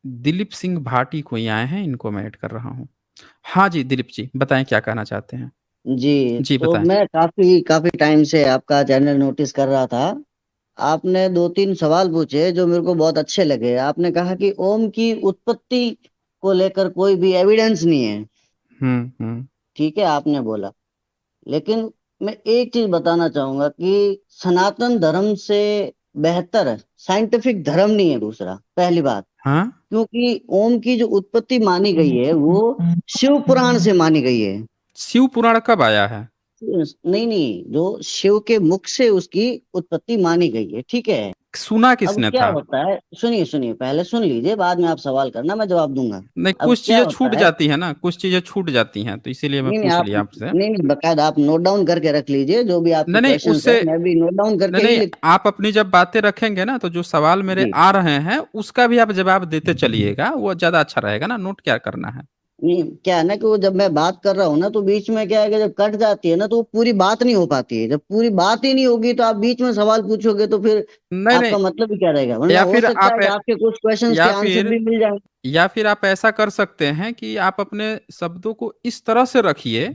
दिलीप सिंह भाटी कोई आए हैं, इनको मैं ऐड कर रहा हूँ। हाँ जी, दिलीप जी बताएं क्या कहना चाहते हैं। जी। जी तो बताएं। मैं काफी काफी टाइम से आपका चैनल नोटिस कर रहा था। आपने दो तीन सवाल पूछे जो मेरे को बहुत अच्छे लगे। आपने कहा कि ओम की उत्पत्ति को लेकर कोई भी एविडेंस नहीं है। हम्म। ठीक है, आपने बोला। लेकिन मैं एक चीज बताना चाहूंगा कि सनातन धर्म से बेहतर साइंटिफिक धर्म नहीं है, दूसरा पहली बात। हाँ। क्योंकि ओम की जो उत्पत्ति मानी गई है वो शिव पुराण से मानी गई है। शिव पुराण कब आया है? नहीं नहीं, जो शिव के मुख से उसकी उत्पत्ति मानी गई है, ठीक है। सुना अब किसने क्या था? होता है, सुनिए सुनिए, पहले सुन लीजिए, बाद में आप सवाल करना, मैं जवाब दूंगा। नहीं, अब कुछ क्या चीजें छूट होता है। जाती है ना, कुछ चीजें छूट जाती हैं, तो इसीलिए मैं नहीं नहीं, पूछ आप लिया आपसे। नहीं नहीं, बकायदा आप नोट डाउन करके रख लीजिए जो भी आपके नहीं नहीं, क्वेश्चंस है, उससे मैं भी नोट डाउन नहीं करके ही नहीं, लिख। आप अपनी जब बातें रखेंगे ना, तो जो सवाल मेरे जी। आ रहे हैं उसका भी आप जवाब देते चलिएगा, वो ज्यादा अच्छा रहेगा ना, नोट क्या करना है। नहीं, क्या है ना कि वो जब मैं बात कर रहा हूँ ना, तो बीच में क्या है कि जब कट जाती है ना, तो वो पूरी बात नहीं हो पाती है। जब पूरी बात ही नहीं होगी तो आप बीच में सवाल पूछोगे तो फिर नहीं नहीं, आपका मतलब ही क्या रहेगा। वरना या हो फिर सकता आप है कि आपके कुछ क्वेश्चंस के या आंसर फिर भी मिल जाए। या फिर आप ऐसा कर सकते हैं कि आप अपने शब्दों को इस तरह से रखिए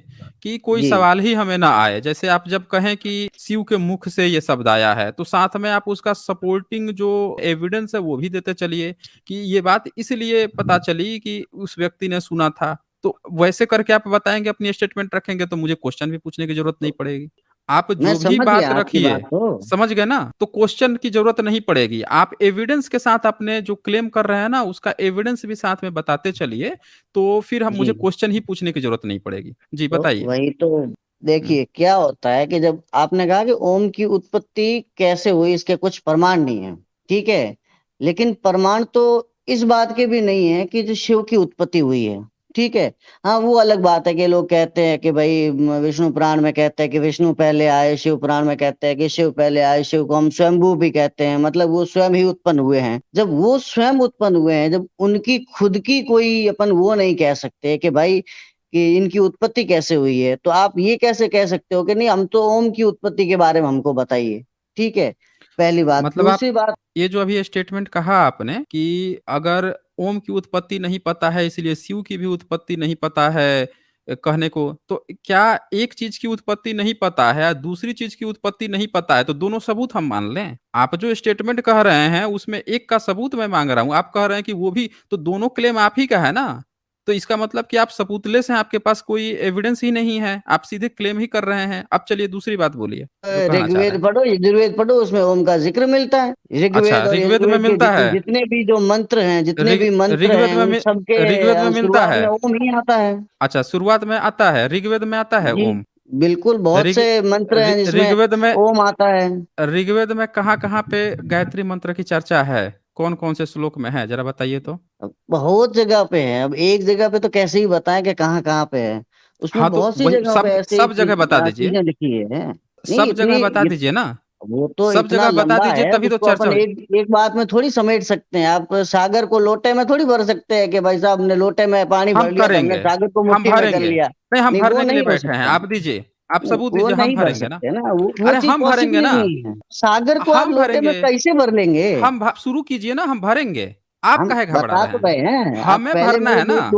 कि कोई जी सवाल ही हमें ना आए। जैसे आप जब कहें कि शिव के मुख से ये शब्द आया है, तो साथ में आप उसका सपोर्टिंग जो एविडेंस है वो भी देते चलिए कि ये बात इसलिए पता चली कि उस व्यक्ति ने सुना था। तो वैसे करके आप बताएंगे, अपनी स्टेटमेंट रखेंगे, तो मुझे क्वेश्चन भी पूछने की जरूरत नहीं तो पड़ेगी। आप मैं जो भी समझ बात गया आपकी बात रखिए, तो। समझ गए ना, तो क्वेश्चन की जरूरत नहीं पड़ेगी। आप एविडेंस के साथ अपने जो क्लेम कर रहे हैं ना, उसका एविडेंस भी साथ में बताते चलिए, तो फिर हम मुझे जी। क्वेश्चन ही पूछने की जरूरत नहीं पड़ेगी। जी तो बताइए। वही तो। हम्म, देखिए क्या होता है कि जब आपने कहा कि ओम की उत्पत्ति कैसे हुई, इसके कुछ प्रमाण नहीं है। ठीक है। लेकिन प्रमाण तो इस बात के भी नहीं है कि जो शिव की उत्पत्ति हुई है। ठीक है। हाँ, वो अलग बात है कि लोग कहते हैं कि भाई विष्णु पुराण में कहते हैं कि विष्णु पहले आए, शिव पुराण में कहते हैं कि शिव पहले आए। शिव को हम स्वयंभू भी कहते हैं, मतलब वो स्वयं ही उत्पन्न हुए हैं। जब वो स्वयं उत्पन्न हुए हैं, जब उनकी खुद की कोई अपन वो नहीं कह सकते कि भाई कि इनकी उत्पत्ति कैसे हुई है, तो आप ये कैसे कह सकते हो कि नहीं हम तो ओम की उत्पत्ति के बारे में हमको बताइए। ठीक है। पहली बात। मतलब आप दूसरी बात। ये जो अभी स्टेटमेंट कहा आपने कि अगर ओम की उत्पत्ति नहीं पता है इसलिए शिव की भी उत्पत्ति नहीं पता है, कहने को तो क्या एक चीज की उत्पत्ति नहीं पता है और दूसरी चीज की उत्पत्ति नहीं पता है, तो दोनों सबूत हम मान लें? आप जो स्टेटमेंट कह रहे हैं उसमें एक का सबूत मैं मांग रहा हूं, आप कह रहे हैं कि वो भी, तो दोनों क्लेम आप ही का है ना। तो इसका मतलब कि आप सबूतलेस हैं, आपके पास कोई एविडेंस ही नहीं है, आप सीधे क्लेम ही कर रहे हैं। अब चलिए दूसरी बात बोलिए जो कहना चाह रहे ऋग्वेद हैं। पढ़ो, यजुर्वेद पढ़ो, उसमें ओम का जिक्र मिलता है। अच्छा, ऋग्वेद और ऋग्वेद में यजुर्वेद के मिलता है। जितने भी जो मंत्र हैं, जितने ऋग भी मंत्र ऋग्वेद हैं, में उन सबके ऋग्वेद में मिलता शुरुआत है। में ओम ही आता है। अच्छा, शुरुआत में आता है, ऋग्वेद में आता है जी। ओम। बिल्कुल, बहुत ऋग से मंत्र हैं जिसमें ऋग्वेद में ओम आता है। कहाँ कहाँ पे गायत्री मंत्र की चर्चा है? कौन कौन से श्लोक में है, जरा बताइए तो। अब बहुत जगह पे है, अब एक जगह पे तो कैसे ही बताएं कि कहाँ कहाँ पे है। उसमें हाँ, तो बहुत सी वही जगहों पे सब ऐसी सब जगह बता दीजिए। चीजें लिखी है। नहीं, सब इतनी जगह बता दीजिए ना। वो तो सब इतना जगह बता लंबा दीजिए, है, तभी तो उसको चर्चा अपन हो। एक एक बात में थोड़ी समेट सकते हैं। आप सागर को लोटे में थोड़ी भर सकते हैं कि भाई साहब ने लोटे में पानी हम भर लिया तो हमने करेंगे, सागर को हम मुट्ठी में कर भरेंगे। लिया। नहीं, हम नहीं, वो भरने के लिए नहीं हो बैठे हैं, सकता। आप दीजिए। आप सबूत वो दीजिए, हम नहीं भर भरेंगे ना। सकते ना, वो अरे चीज हम भरेंगे पॉसिबल ही ना। नहीं है। सागर को आप हम लोटे में भरेंगे। कैसे भर लेंगे। शुरू कीजिए ना, हम भरेंगे। आप हम काहे घबरा बता रहे तो हैं? रहे हैं, आप हमें पहले भरना मेरे है ना।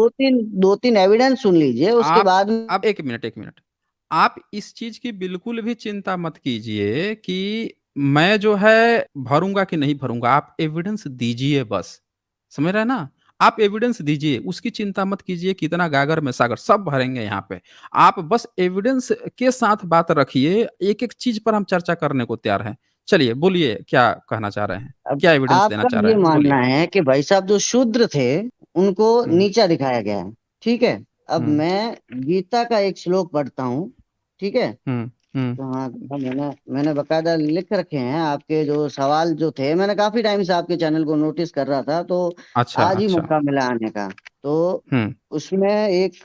दो तीन एविडेंस सुन लीजिए, उसके आप बाद अब एक मिनट, एक मिनट। आप इस चीज की बिल्कुल भी चिंता मत कीजिए कि मैं जो है भरूंगा कि नहीं भरूंगा, आप एविडेंस दीजिए बस। समझ रहे हैं ना? आप एविडेंस दीजिए, उसकी चिंता मत कीजिए, कितना गागर में सागर सब भरेंगे यहाँ पे। आप बस एविडेंस के साथ बात रखिए, एक एक चीज पर हम चर्चा करने को तैयार हैं। चलिए बोलिए, क्या कहना चाह रहे हैं, अब क्या एविडेंस देना आपका चाह रहे ये हैं, मानना बोलिए। है कि भाई साहब जो शूद्र थे उनको हम्म नीचा दिखाया गया है। ठीक है। अब हम्म मैं गीता का एक श्लोक पढ़ता हूँ। ठीक है। हम्म। तो हाँ, मैंने बकायदा लिख रखे हैं आपके जो सवाल जो थे। मैंने काफी टाइम से आपके चैनल को नोटिस कर रहा था, तो अच्छा आज ही अच्छा। मौका मिला आने का। तो हम्म उसमें एक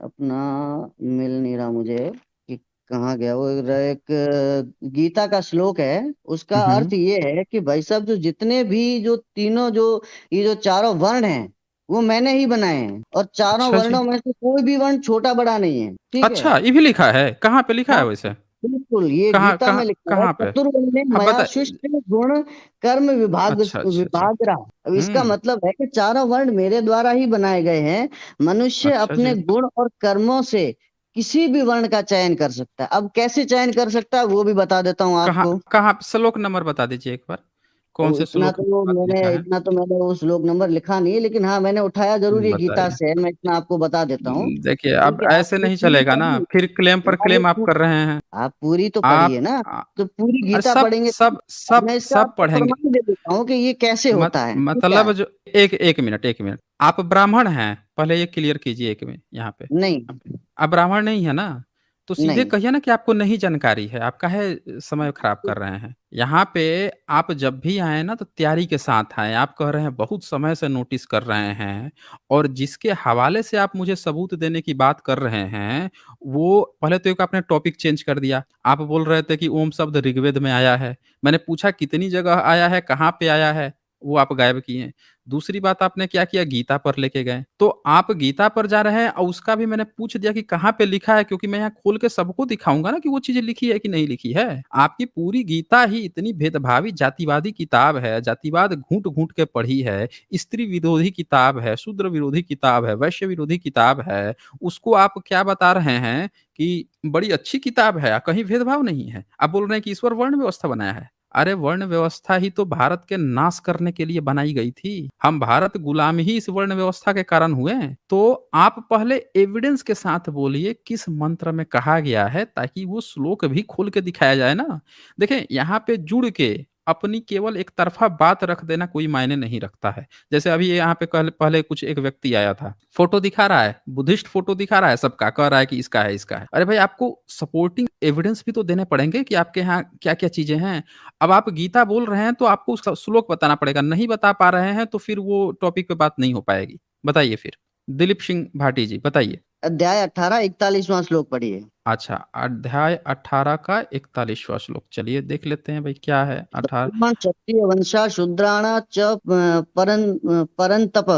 अपना मिल नहीं रहा मुझे कि कहाँ गया वो। एक गीता का श्लोक है, उसका अर्थ हम्म। ये है कि भाई साहब जो जितने भी जो तीनों जो ये जो चारों वर्ण हैं वो मैंने ही बनाए हैं, और चारों अच्छा जी। वर्णों में से कोई भी वर्ण छोटा बड़ा नहीं है। ठीक है। अच्छा, ये भी लिखा है? कहाँ पे लिखा है हाँ, वैसे? बिल्कुल, ये कहाँ गीता में कहाँ लिखा है, कहाँ पे? चतुर्वर्ण्य आप मया बता। सृष्टि गुण कर्म विभाग अच्छा अच्छा अच्छा। विभाग रहा। अब इसका हम्म। मतलब है कि चारों वर्ण मेरे द्वारा ही बनाए गए हैं। मनुष्य अच्छा अपने जी। गुण और कर्मों से किसी भी वर्ण का चयन कर सकता है। अब कैसे चयन कर सकता है वो भी बता देता हूँ कहाँ आपको। कहाँ श्लोक नंबर बता दीजिए एक बार, कौन वो से श्लोक में बात लिखा है? इतना तो मैंने वो श्लोक नंबर लिखा नहीं है, लेकिन हाँ मैंने उठाया जरूर ये गीता बताइए। से है, मैं इतना आपको बता देता हूँ। देखिए, अब ठीक है, आप ऐसे ये नहीं पूरी चलेगा ना, पढ़िए। फिर क्लेम पर आप क्लेम आप कर रहे हैं। आप पूरी तो पढ़िए आप ना। तो पूरी अरे गीता सब पढ़ेंगे तो सब सब मैं इसका सब आपको पढ़ेंगे। प्रमाण दे देता हूँ कि ये कैसे होता है, ठीक है। मतलब जो, एक एक मिनट एक मिनट, आप ब्राह्मण हैं, पहले ये क्लियर कीजिए एक मिनट यहाँ पे। नहीं, आप ब्राह्मण नहीं है ना? तो सीधे नहीं। कहिए ना कि आपको नहीं जानकारी है, आप काहे समय खराब कर रहे हैं यहाँ पे। आप जब भी आए ना तो तैयारी के साथ आए। आप कह रहे हैं बहुत समय से नोटिस कर रहे हैं, और जिसके हवाले से आप मुझे सबूत देने की बात कर रहे हैं, वो पहले तो एक आपने टॉपिक चेंज कर दिया। आप बोल रहे थे कि ओम शब्द ऋग्वेद में आया है। मैंने पूछा कितनी जगह आया है, कहाँ पे आया है, वो आप गायब किए। दूसरी बात आपने क्या किया, गीता पर लेके गए। तो आप गीता पर जा रहे हैं, और उसका भी मैंने पूछ दिया कि कहाँ पे लिखा है, क्योंकि मैं यहाँ खोल के सबको दिखाऊंगा ना कि वो चीजें लिखी है कि नहीं लिखी है। आपकी पूरी गीता ही इतनी भेदभावी जातिवादी किताब है, जातिवाद घूंट घूंट के पढ़ी है, स्त्री विरोधी किताब है, शूद्र विरोधी किताब है, वैश्य विरोधी किताब है। उसको आप क्या बता रहे हैं कि बड़ी अच्छी किताब है, कहीं भेदभाव नहीं है। आप बोल रहे हैं कि ईश्वर वर्ण व्यवस्था बनाया है। अरे वर्ण व्यवस्था ही तो भारत के नाश करने के लिए बनाई गई थी। हम भारत गुलाम ही इस वर्ण व्यवस्था के कारण हुए हैं। तो आप पहले एविडेंस के साथ बोलिए किस मंत्र में कहा गया है, ताकि वो श्लोक भी खोल के दिखाया जाए ना। देखें, यहाँ पे जुड़ के अपनी केवल एक तरफा बात रख देना कोई मायने नहीं रखता है। जैसे अभी ये यहाँ पे पहले कुछ एक व्यक्ति आया था, फोटो दिखा रहा है, बुद्धिस्ट फोटो दिखा रहा है, सबका कह रहा है कि इसका है इसका है। अरे भाई, आपको सपोर्टिंग एविडेंस भी तो देने पड़ेंगे कि आपके यहाँ क्या क्या चीजें हैं। अब आप गीता बोल रहे हैं तो आपको उसका श्लोक बताना पड़ेगा, नहीं बता पा रहे हैं तो फिर वो टॉपिक पे बात नहीं हो पाएगी। बताइए फिर, दिलीप सिंह भाटी जी बताइए। अध्याय 18 41वां श्लोक पढ़िए। अच्छा, अध्याय 18 का 41वां श्लोक, चलिए देख लेते हैं भाई क्या है 18। ब्राह्मण क्षत्रिय वंशा शूद्राणा च परंतप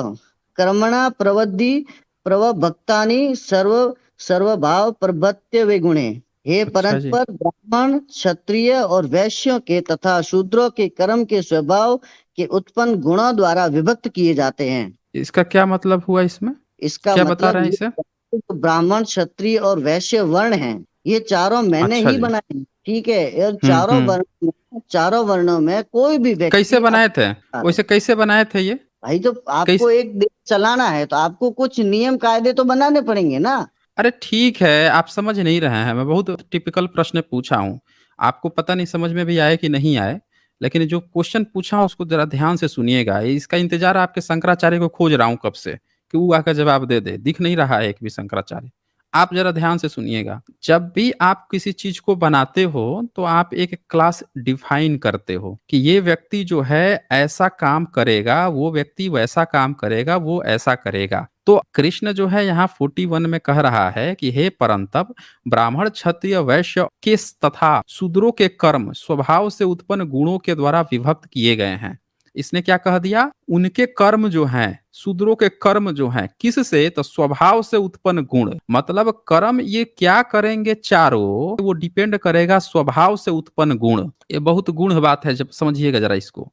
कर्मणा प्रवद्धि प्रवभक्तानि सर्वभाव प्रभत्य वे गुणे। हे अच्छा जी। परंतपर ब्राह्मण क्षत्रिय और वैश्यों के तथा शूद्रों के कर्म के स्वभाव के उत्पन्न गुणों द्वारा विभक्त किए जाते हैं। इसका क्या मतलब हुआ इसमें? इसका क्या बता मतलब रहे हैं ये इसे? जो ब्राह्मण क्षत्रिय और वैश्य वर्ण हैं, ये चारों मैंने अच्छा ही जी। बनाए हैं, ठीक है। और हम्म। चारों वर्णों में कोई भी कैसे व्यक्ति बनाए थे? अपना। वैसे कैसे बनाए थे ये? भाई तो आपको कैसे? एक देश चलाना है तो आपको कुछ नियम कायदे तो बनाने पड़ेंगे ना। अरे ठीक है, आप समझ नहीं रहे हैं, मैं बहुत टिपिकल प्रश्न पूछा हूँ। आपको पता नहीं समझ में भी आए कि नहीं आए, लेकिन जो क्वेश्चन पूछा उसको जरा ध्यान से सुनिएगा। इसका इंतजार आपके शंकराचार्य को खोज रहा हूँ कब से, कि वो आकर जवाब दे दे। दिख नहीं रहा है एक भी शंकराचार्य। आप जरा ध्यान से सुनिएगा। जब भी आप किसी चीज को बनाते हो तो आप एक क्लास डिफाइन करते हो कि ये व्यक्ति जो है ऐसा काम करेगा, वो व्यक्ति वैसा काम करेगा, वो ऐसा करेगा। तो कृष्ण जो है यहाँ 41 में कह रहा है कि हे परंतप, ब्राह्मण क्षत्रिय वैश्य के तथा शूद्रों के कर्म स्वभाव से उत्पन्न गुणों के द्वारा विभक्त किए गए हैं। इसने क्या कह दिया, उनके कर्म जो हैं, शूद्रों के कर्म जो हैं, किससे, तो स्वभाव से उत्पन्न गुण। मतलब कर्म ये क्या करेंगे चारों, वो डिपेंड करेगा स्वभाव से उत्पन्न गुण। ये बहुत गुण बात है, जब समझिएगा जरा इसको।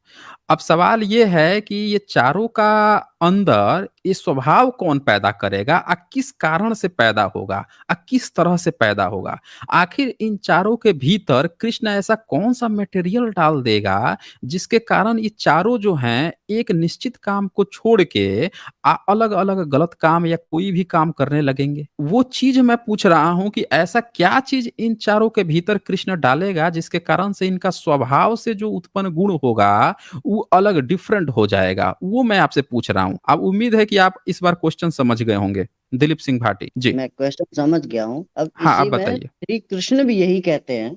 अब सवाल ये है कि ये चारों का अंदर ये स्वभाव कौन पैदा करेगा, किस कारण से पैदा होगा, किस तरह से पैदा होगा। आखिर इन चारों के भीतर कृष्ण ऐसा कौन सा मटेरियल डाल देगा जिसके कारण ये चारों जो हैं एक निश्चित काम को छोड़ के अलग अलग गलत काम या कोई भी काम करने लगेंगे। वो चीज मैं पूछ रहा हूं कि ऐसा क्या चीज इन चारों के भीतर कृष्ण डालेगा जिसके कारण से इनका स्वभाव से जो उत्पन्न गुण होगा वो अलग डिफरेंट हो जाएगा। वो मैं आपसे पूछ रहा हूं। अब उम्मीद है कि आप इस बार क्वेश्चन समझ गए होंगे। दिलीप सिंह भाटी जी। मैं क्वेश्चन समझ गया हूँ। अब हाँ, आप इसी में बताइए। श्री कृष्ण भी यही कहते हैं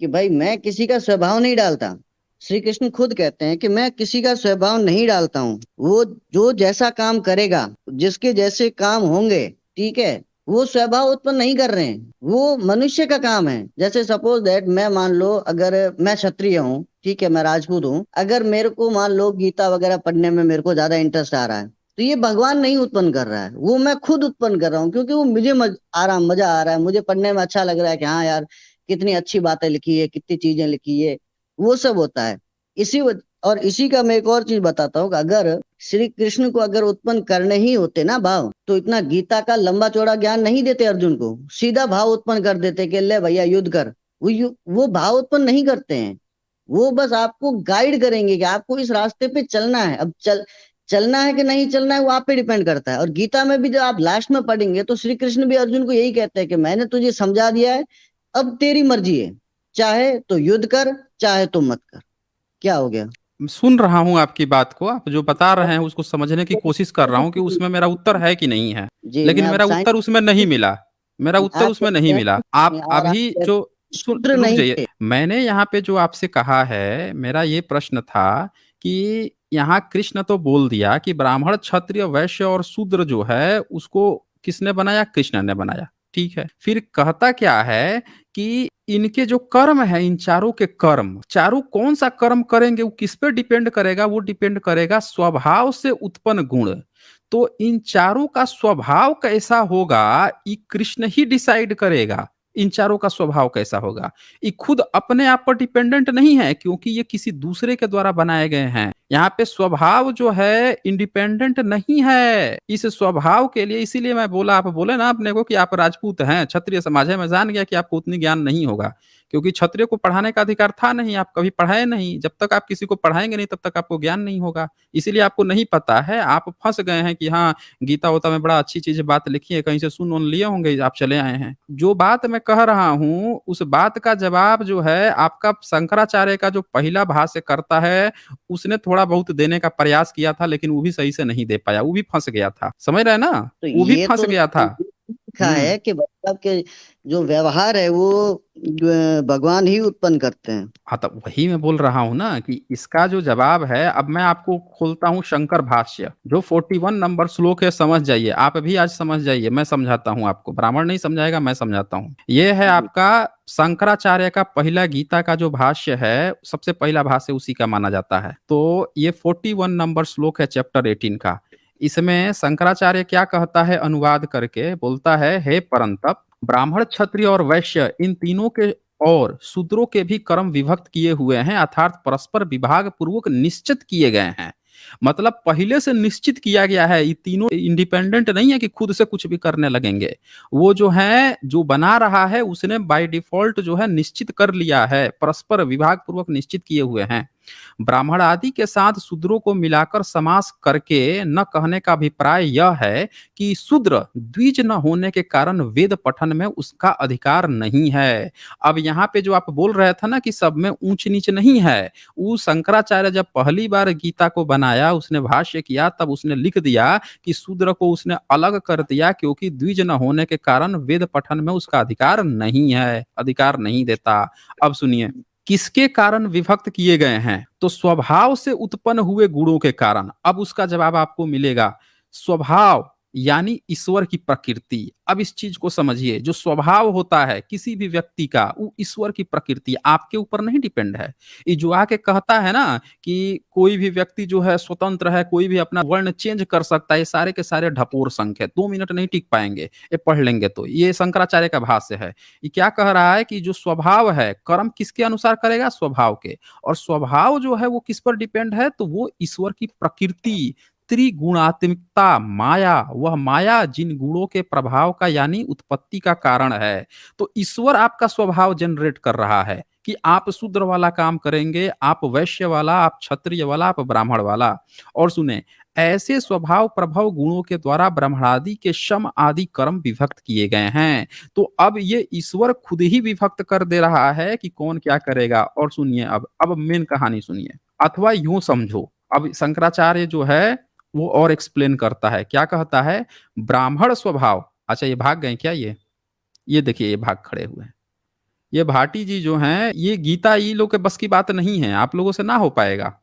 कि भाई मैं किसी का स्वभाव नहीं डालता। श्री कृष्ण खुद कहते हैं कि मैं किसी का स्वभाव नहीं डालता हूँ। वो जो जैसा काम करेगा, जिसके जैसे काम होंगे, ठीक है, वो स्वभाव उत्पन्न नहीं कर रहे हैं, वो मनुष्य का काम है। जैसे सपोज दैट मैं मान लो अगर मैं क्षत्रिय हूँ, ठीक है, मैं राजपूत हूँ, अगर मेरे को मान लो गीता वगैरह पढ़ने में मेरे को ज्यादा इंटरेस्ट आ रहा है, तो ये भगवान नहीं उत्पन्न कर रहा है, वो मैं खुद उत्पन्न कर रहा हूँ, क्योंकि वो मुझे मजा आ रहा है, मुझे पढ़ने में अच्छा लग रहा है कि हाँ यार कितनी अच्छी बातें लिखी है, कितनी चीजें लिखी है, वो सब होता है। और इसी का मैं एक और चीज बताता हूँ कि अगर श्री कृष्ण को अगर उत्पन्न करने ही होते ना भाव, तो इतना गीता का लंबा चौड़ा ज्ञान नहीं देते अर्जुन को, सीधा भाव उत्पन्न कर देते कि ले भैया युद्ध कर। वो भाव उत्पन्न नहीं करते हैं। वो बस आपको गाइड करेंगे कि आपको इस रास्ते पे चलना है। अब चलना है कि नहीं चलना है वो आप पे डिपेंड करता है। और गीता में भी जब आप लास्ट में पढ़ेंगे तो श्री कृष्ण भी अर्जुन को यही कहते हैं कि मैंने तुझे समझा दिया है, अब तेरी मर्जी है, चाहे तो युद्ध कर, चाहे तो मत कर। क्या हो गया? सुन रहा हूँ आपकी बात को, आप जो बता रहे हैं उसको समझने की कोशिश कर रहा हूँ कि उसमें मेरा उत्तर है कि नहीं है। जी मैं लेकिन अब मेरा साइंस, उत्तर उसमें नहीं मिला, मेरा उत्तर आप उसमें नहीं कहते मिला। हैं आप और आप अभी कहते जो हैं, सुन शूद्र रुक नहीं जाइए, थे। मैंने यहाँ पे जो आपसे कहा है, मेरा ये प्रश्न था कि यहाँ कृष्ण तो बोल दिया कि ब्राह्मण क्षत्रिय वैश्य और शूद्र जो है उसको किसने बनाया, कृष्ण ने बनाया। ठीक है, फिर कहता क्या है कि इनके जो कर्म है, इन चारों के कर्म, चारों कौन सा कर्म करेंगे वो किस पे डिपेंड करेगा, वो डिपेंड करेगा स्वभाव से उत्पन्न गुण। तो इन चारों का स्वभाव कैसा होगा ये कृष्ण ही डिसाइड करेगा। इन चारों का स्वभाव कैसा होगा ये खुद अपने आप पर डिपेंडेंट नहीं है, क्योंकि ये किसी दूसरे के द्वारा बनाए गए हैं। यहाँ पे स्वभाव जो है इंडिपेंडेंट नहीं है। इस स्वभाव के लिए, इसीलिए मैं बोला, आप बोले ना अपने को कि आप राजपूत हैं, क्षत्रिय समाज है, मैं जान गया कि आपको उतनी ज्ञान नहीं होगा, क्योंकि क्षत्रिय को पढ़ाने का अधिकार था नहीं, आप कभी पढ़ाए नहीं। जब तक आप किसी को पढ़ाएंगे नहीं तब तक आपको ज्ञान नहीं होगा। इसीलिए आपको नहीं पता है, आप फंस गए हैं कि हाँ गीता वोता में बड़ा अच्छी चीज बात लिखी है, कहीं से सुन उन लिए होंगे, आप चले आए हैं। जो बात मैं कह रहा हूँ उस बात का जवाब जो है आपका शंकराचार्य का जो पहला भाष्य करता है उसने थोड़ा बहुत देने का प्रयास किया था, लेकिन वो भी सही से नहीं दे पाया, वो भी फंस गया था, समझ रहे हैं ना, तो वो भी ये फंस तो गया था। लिखा हम्म। है कि मतलब के जो व्यवहार है वो भगवान ही उत्पन्न करते हैं। हाँ, तो वही मैं बोल रहा हूँ ना कि इसका जो जवाब है, अब मैं आपको खोलता हूँ शंकर भाष्य जो 41 नंबर श्लोक है, समझ जाइए, आप भी आज समझ जाइए, मैं समझाता हूँ आपको, ब्राह्मण नहीं समझाएगा, मैं समझाता हूँ। ये है जी आपका शंकराचार्य का पहला गीता का जो भाष्य है, सबसे पहला भाष्य उसी का माना जाता है। तो ये 41 नंबर श्लोक है चैप्टर 18 का। इसमें शंकराचार्य क्या कहता है, अनुवाद करके बोलता है, हे परंतप, ब्राह्मण क्षत्रिय और वैश्य इन तीनों के और शूद्रों के भी कर्म विभक्त किए हुए हैं, अर्थात परस्पर विभाग पूर्वक निश्चित किए गए हैं। मतलब पहले से निश्चित किया गया है, ये तीनों इंडिपेंडेंट नहीं है कि खुद से कुछ भी करने लगेंगे। वो जो है, जो बना रहा है उसने बाय डिफॉल्ट जो है निश्चित कर लिया है, परस्पर विभाग पूर्वक निश्चित किए हुए हैं। ब्राह्मण आदि के साथ शूद्रों को मिलाकर समास करके न कहने का अभिप्राय यह है कि शूद्र द्विज न होने के कारण वेद पठन में उसका अधिकार नहीं है। अब यहाँ पे जो आप बोल रहे थे ना कि सब में ऊंच नीच नहीं है, वो शंकराचार्य जब पहली बार गीता को बनाया, उसने भाष्य किया, तब उसने लिख दिया कि शूद्र को उसने अलग कर दिया, क्योंकि द्विज न होने के कारण वेद पठन में उसका अधिकार नहीं है, अधिकार नहीं देता। अब सुनिए, किसके कारण विभक्त किए गए हैं, तो स्वभाव से उत्पन्न हुए गुणों के कारण। अब उसका जवाब आपको मिलेगा, स्वभाव यानी ईश्वर की प्रकृति। अब इस चीज को समझिए, जो स्वभाव होता है किसी भी व्यक्ति का, वो ईश्वर की प्रकृति, आपके ऊपर नहीं डिपेंड है। ये जो आके कहता है ना कि कोई भी व्यक्ति जो है स्वतंत्र है, कोई भी अपना वर्ण चेंज कर सकता है, ये सारे के सारे ढपोर संख है, 2 मिनट नहीं टिक पाएंगे ये पढ़ लेंगे तो। ये शंकराचार्य का भाष्य है। ये क्या कह रहा है कि जो स्वभाव है, कर्म किसके अनुसार करेगा, स्वभाव के। और स्वभाव जो है वो किस पर डिपेंड है, तो वो ईश्वर की प्रकृति, त्रिगुणात्मिकता, माया, वह माया जिन गुणों के प्रभाव का यानी उत्पत्ति का कारण है। तो ईश्वर आपका स्वभाव जनरेट कर रहा है कि आप शूद्र वाला काम करेंगे, आप वैश्य वाला, आप क्षत्रिय वाला, आप ब्राह्मण वाला। और सुने, ऐसे स्वभाव प्रभाव गुणों के द्वारा ब्रह्मणादि के शम आदि कर्म विभक्त किए गए हैं। तो अब ये ईश्वर खुद ही विभक्त कर दे रहा है कि कौन क्या करेगा। और सुनिए, अब मेन कहानी सुनिए, अथवा यूं समझो, अब शंकराचार्य जो है वो और एक्सप्लेन करता है, क्या कहता है, ब्राह्मण स्वभाव। अच्छा, ये भाग गए क्या, ये देखिए, ये भाग खड़े हुए हैं। ये भाटी जी जो हैं, ये गीता ये लोग के बस की बात नहीं है, आप लोगों से ना हो पाएगा,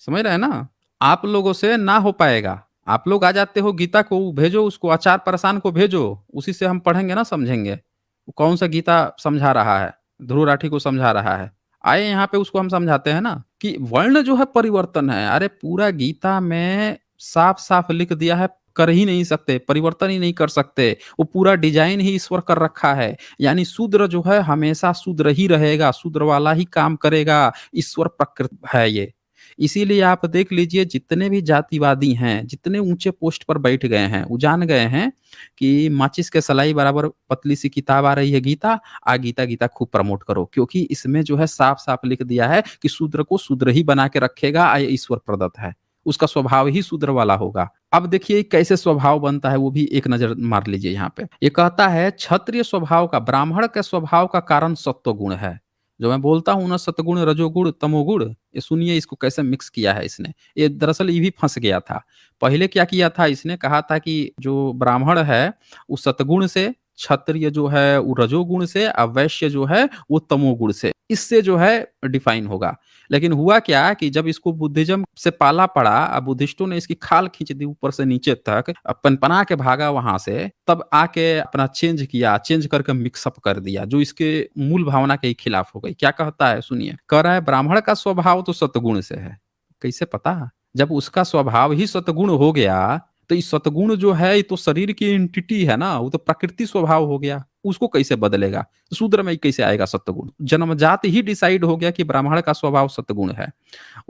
समझ रहे हैं ना, आप लोगों से ना हो पाएगा। आप लोग आ जाते हो, गीता को भेजो, उसको आचार परसान को भेजो, उसी से हम पढ़ेंगे ना, समझेंगे। वो कौन सा गीता समझा रहा है, ध्रुव राठी को समझा रहा है, आए यहाँ पे उसको हम समझाते हैं ना कि वर्ण जो है परिवर्तन है। अरे पूरा गीता में साफ-साफ लिख दिया है, कर ही नहीं सकते, परिवर्तन ही नहीं कर सकते। वो पूरा डिज़ाइन ही ईश्वर कर रखा है। यानी शूद्र जो है हमेशा शूद्र ही रहेगा, शूद्र वाला ही काम करेगा, ईश्वर प्रकृति है ये। इसीलिए आप देख लीजिए जितने भी जातिवादी हैं, जितने ऊँचे पोस्ट पर बैठ गए हैं, वो जान गए हैं कि माचिस के सलाई बराबर पतली-सी किताब आ रही है गीता, गीता गीता खूब प्रमोट करो। क्योंकि इसमें जो है साफ-साफ लिख दिया है कि शूद्र को शूद्र ही बना के रखेगा, ये ईश्वर प्रदत्त है। उसका स्वभाव ही शूद्र वाला होगा। अब देखिए कैसे स्वभाव बनता है वो भी एक नज़र मार लीजिए यहाँ पे। ये कहता है क्षत्रिय स्वभाव का, ब्राह्मण के स्वभाव का कारण सत्व गुण है। जो मैं बोलता हूँ ना सतगुण, रजोगुण, तमोगुण, ये सुनिए इसको कैसे मिक्स किया है इसने। ये दरअसल ये भी फँस गया था। पहले क्या किया था इसने, कहा था कि जो ब्राह्मण है वो सतगुण से, क्षत्रिय जो है वो रजोगुण से, वैश्य जो है वो तमोगुण से। इससे जो है डिफाइन होगा। लेकिन हुआ क्या कि जब इसको बुद्धिज्म से पाला पड़ा, बुद्धिस्टों ने इसकी खाल खींच दी ऊपर से नीचे तक, पनपना के भागा वहां से, तब आके अपना चेंज किया, चेंज करके मिक्सअप कर दिया, जो इसके मूल भावना के ही खिलाफ हो गई। क्या कहता है सुनिए, कह रहा है ब्राह्मण का स्वभाव तो सतगुण से है। कैसे पता? जब उसका स्वभाव ही सतगुण हो गया, तो ये सतगुण जो है ये तो शरीर की एंटिटी है ना, वो तो प्रकृति स्वभाव हो गया, उसको कैसे बदलेगा? शूद्र में कैसे आएगा सत्वगुण? जन्मजात ही डिसाइड हो गया कि ब्राह्मण का स्वभाव सत्वगुण है।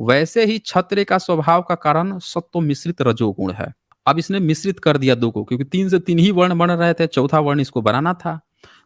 वैसे ही क्षत्रिय का स्वभाव का कारण सत्व मिश्रित रजोगुण है। अब इसने मिश्रित कर दिया दो को, क्योंकि 3 से 3 ही वर्ण बन रहे थे, चौथा वर्ण इसको बनाना था।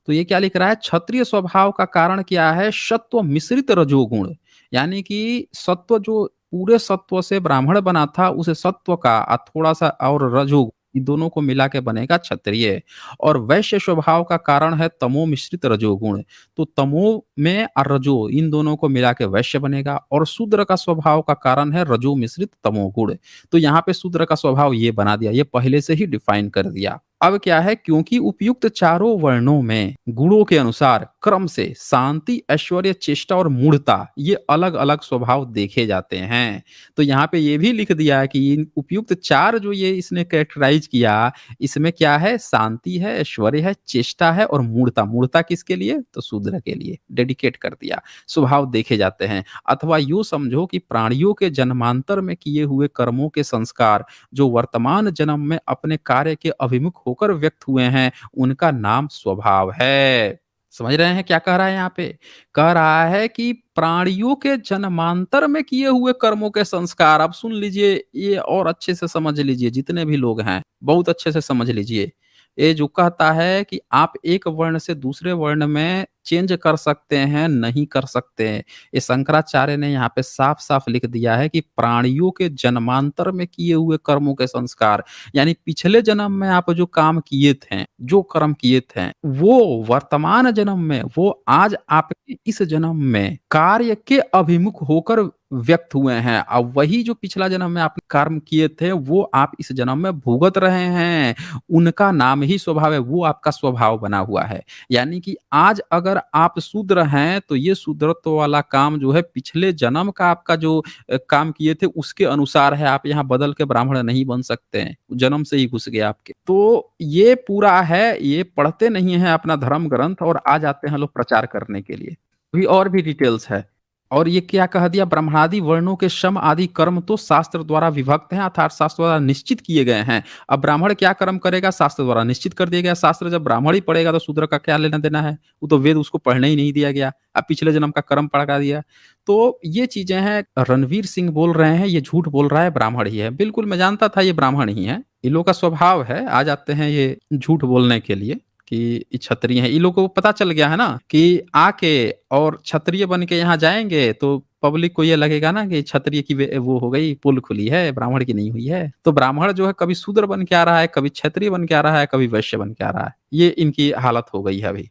तो ये क्या लिख रहा है, क्षत्रिय स्वभाव का कारण क्या है, सत्व मिश्रित रजोगुण। यानी कि सत्व जो पूरे सत्व से ब्राह्मण बना था, उसे सत्व का थोड़ा-सा और रजोगुण, इन दोनों को मिला के बनेगा क्षत्रिय। और वैश्य स्वभाव का कारण है तमो मिश्रित रजोगुण। तो तमो में और रजो, इन दोनों को मिला के वैश्य बनेगा। और शूद्र का स्वभाव का कारण है रजो मिश्रित तमोगुण। तो यहाँ पे शूद्र का स्वभाव ये बना दिया, ये पहले से ही डिफाइन कर दिया। अब क्या है, क्योंकि उपयुक्त चारों वर्णों में गुणों के अनुसार क्रम से शांति, ऐश्वर्य, चेष्टा और मूढ़ता, ये अलग अलग स्वभाव देखे जाते हैं। तो यहाँ पे ये भी लिख दिया है कि इन उपयुक्त 4 जो ये इसने कैरेक्टराइज किया, इसमें क्या है, शांति है, ऐश्वर्य है, चेष्टा है और मूढ़ता। मूढ़ता किसके लिए? तो शूद्र के लिए डेडिकेट कर दिया। स्वभाव देखे जाते हैं। अथवा यूं समझो कि प्राणियों के जन्मांतर में किए हुए कर्मों के संस्कार जो वर्तमान जन्म में अपने कार्य के अभिमुख होकर व्यक्त हुए हैं, उनका नाम स्वभाव है। समझ रहे हैं क्या कह रहा है यहाँ पे? कह रहा है कि प्राणियों के जन्मांतर में किए हुए कर्मों के संस्कार, अब सुन लीजिए, ये और अच्छे से समझ लीजिए, जितने भी लोग हैं बहुत अच्छे से समझ लीजिए। ये जो कहता है कि आप एक वर्ण से दूसरे वर्ण में चेंज कर सकते हैं, नहीं कर सकते। ये शंकराचार्य ने यहाँ पे साफ-साफ लिख दिया है कि प्राणियों के जन्मांतर में किए हुए कर्मों के संस्कार, यानी पिछले जन्म में आप जो काम किए थे, जो कर्म किए थे, वो वर्तमान जन्म में, वो आज आपके इस जन्म में कार्य के अभिमुख होकर व्यक्त हुए हैं। अब वही जो पिछला जन्म में आपने कर्म किए थे, वो आप इस जन्म में भुगत रहे हैं। उनका नाम ही स्वभाव है, वो आपका स्वभाव बना हुआ है। यानी कि आज अगर आप शूद्र हैं, तो ये शूद्रत्व वाला काम जो है पिछले जन्म का आपका जो काम किए थे उसके अनुसार है। आप यहाँ बदल के ब्राह्मण नहीं बन सकते हैं, जन्म से ही घुस गया आपके। तो ये पूरा है, ये पढ़ते नहीं हैं अपना धर्म ग्रंथ और आ जाते हैं लोग प्रचार करने के लिए। अभी और भी डिटेल्स है। और ये क्या कह दिया, ब्राह्मणादि वर्णों के श्रम आदि कर्म तो शास्त्र द्वारा विभक्त हैं, अर्थात शास्त्र द्वारा निश्चित किए गए हैं। अब ब्राह्मण क्या कर्म करेगा, शास्त्र द्वारा निश्चित कर दिया गया। शास्त्र जब ब्राह्मण ही पढ़ेगा तो शूद्र का क्या लेना देना है? वो तो वेद उसको पढ़ने ही नहीं दिया गया। अब पिछले जन्म का कर्म पढ़ा दिया। तो ये चीजें हैं। रणवीर सिंह बोल रहे हैं ये झूठ बोल रहा है, ब्राह्मण ही है। बिल्कुल मैं जानता था ये ब्राह्मण ही है। इन लोगों का स्वभाव है, आ जाते हैं ये झूठ बोलने के लिए कि ये क्षत्रिय हैं। इन लोगों को पता चल गया है ना कि आके और क्षत्रिय बन के यहाँ जाएँगे तो पब्लिक को ये लगेगा ना कि क्षत्रिय की वो हो गई, पोल खुली है, ब्राह्मण की नहीं हुई है। तो ब्राह्मण जो है कभी शूद्र बन के आ रहा है, कभी क्षत्रिय बन के आ रहा है, कभी वैश्य बन के आ रहा है। ये इनकी हालत हो गई है अभी।